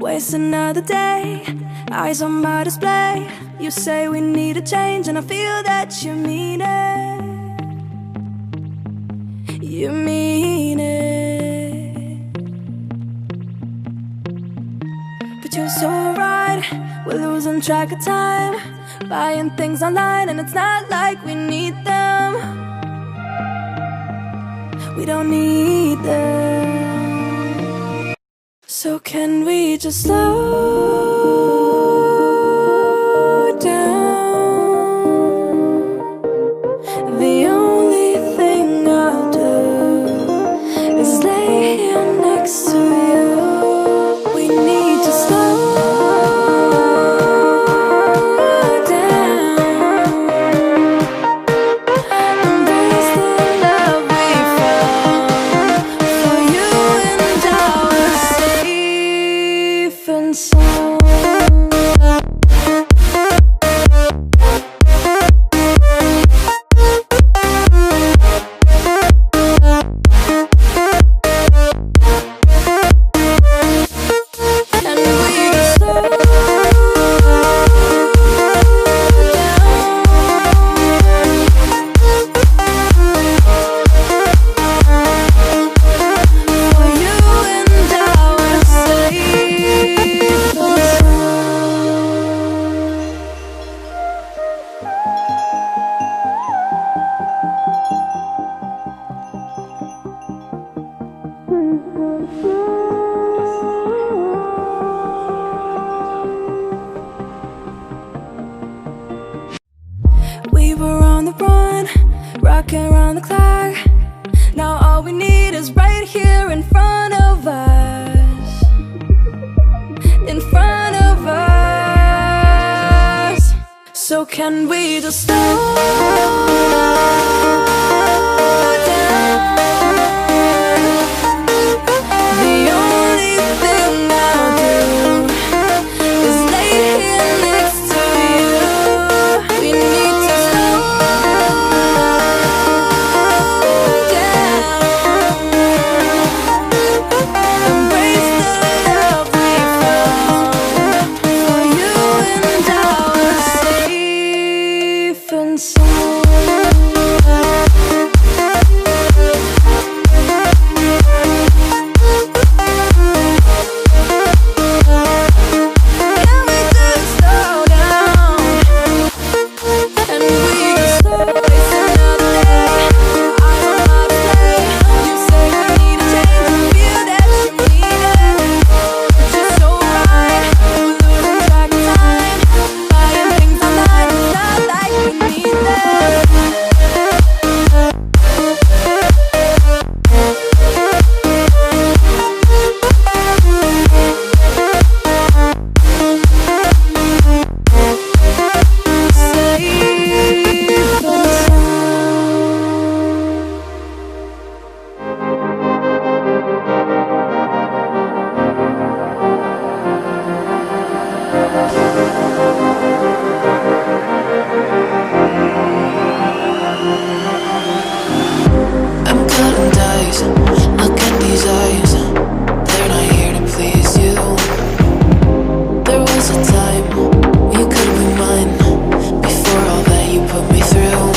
Waste another day, eyes on my display. You say we need a change, and I feel that you mean it. You mean it. But you're so right, we're losing track of time, buying things online, and it's not like we need them. We don't need them. So can we just slow down? The only thing I'll do is lay here next to you. We need to slow down. Embrace the love we found. For you and I are safe and sound. And we just slow down. For you and I are safe and We were on the run, rocking around the clock. Now all we need is right here in front of us. In front of us. So can we just slow down? The only thing I'll do is lay here next to you. We need to slow down. Embrace the love we found. For you and I are safe and sound. Can we just slow down? And we just slow. Waste another day, eyes on my display. You say we need a change, and feel that you need it. But you're so right, we're losing track of time, buying things online, it's not like we need them. Safe and I'm cutting dice. Look at these eyes. They're not here to please you. There was a time you could be mine. Before all that you put me through,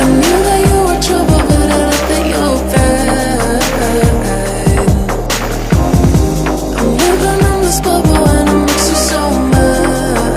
I knew that you were trouble, but I left that you were fine. I'm living in this bubble and it makes you so mad.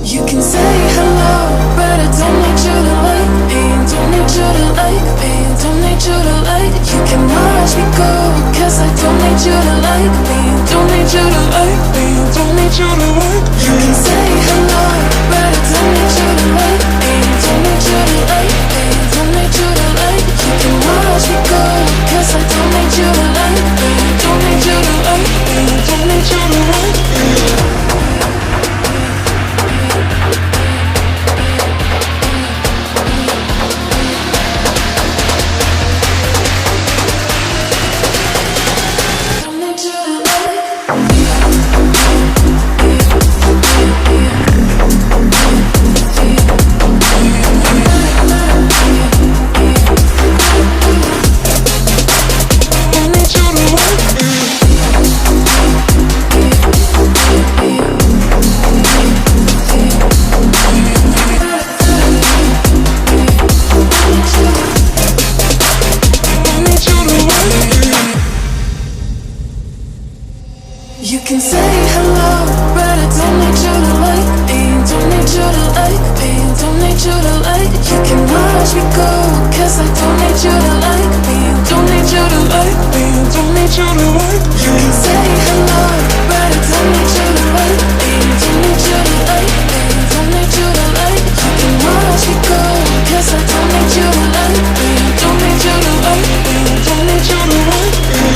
You can say hello, but I don't need you to like me. Don't need you to like me. Don't need you to like. You can watch me go, 'cause I don't need you to like me. Don't need you to like me. Don't need you to like. You can say hello, but I don't need you to like me. Don't need you to like me. Don't need you to like. You can watch me go, 'cause I don't need you to like me. Don't need you to like me. Don't need you to like me. Don't need you to like. Yeah. You can say hello, but I don't need you to like me. Don't need you to like me. Don't need you to like. You can watch me go, 'cause I don't need you to like me. Don't need you to like me. Don't need you to like. You can say hello, but I don't need you to like me. Don't need you to like me. Don't need you to like. You can watch me go, 'cause I don't need you to like me. Don't need you to like me. Don't need you to like me.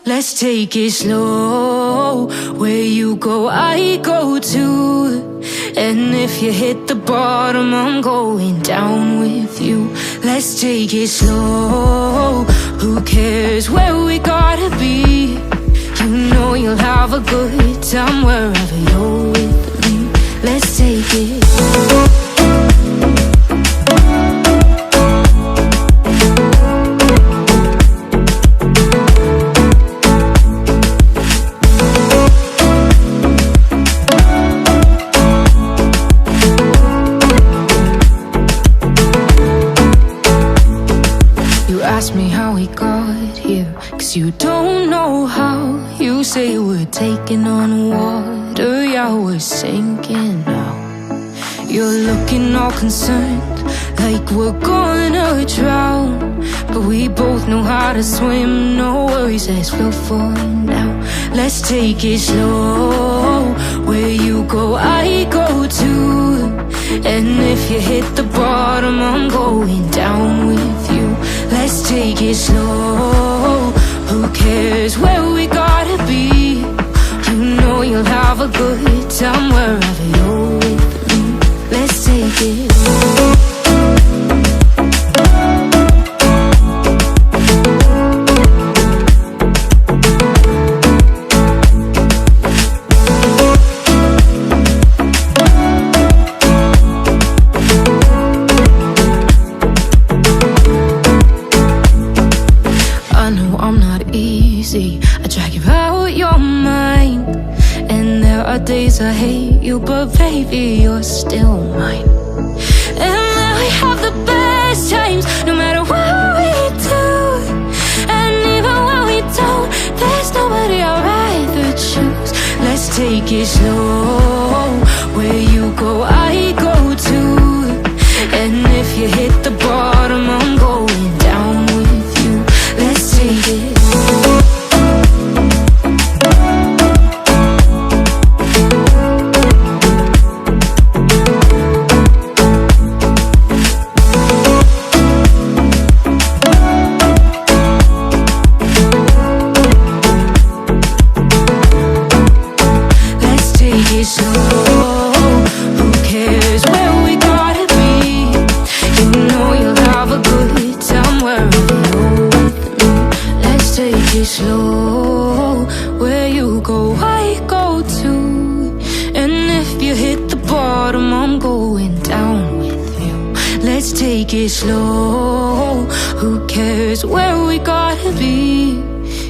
Let's take it slow. Where you go, I go too. And if you hit the bottom, I'm going down with you. Let's take it slow. Who cares where we gotta be? You know you'll have a good time wherever you're with me. Let's take it. Ask me how we got here, 'cause you don't know how. You say we're taking on water, yeah, we're sinking now. You're looking all concerned, like we're gonna drown. But we both know how to swim, no worries as we'll fall now. Let's take it slow. Where you go, I go too. And if you hit the bottom, I'm going down with you. Let's take it slow. Who cares where we gotta be? You know you'll have a good time wherever you're with me. Let's take it. I drag you out your mind, and there are days I hate you, but baby, you're still mine. And then we have the best times, no matter what we do. And even when we don't, there's nobody I'd rather choose. Let's take it slow. Where you go, I go too. And if you hit the bottom, I'm going down with you. Let's take it. Slow, where you go, I go too. And if you hit the bottom, I'm going down with you. Let's take it slow. Who cares where we gotta be?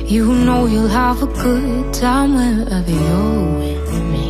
You know you'll have a good time wherever you're with me.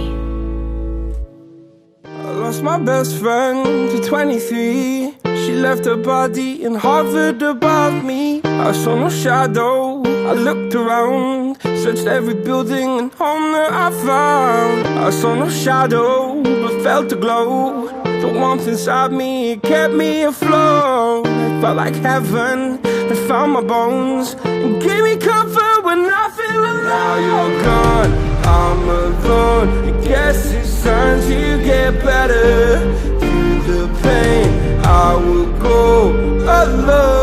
I lost my best friend to 23. She left her body and hovered above me. I saw no shadow, I looked around, searched every building and home that I found. I saw no shadow, but felt a glow. The warmth inside me, it kept me afloat. It felt like heaven, it found my bones and gave me comfort when I feel alone. Now you're gone, I'm alone. I guess it's time to get better. Through the pain, I will go alone.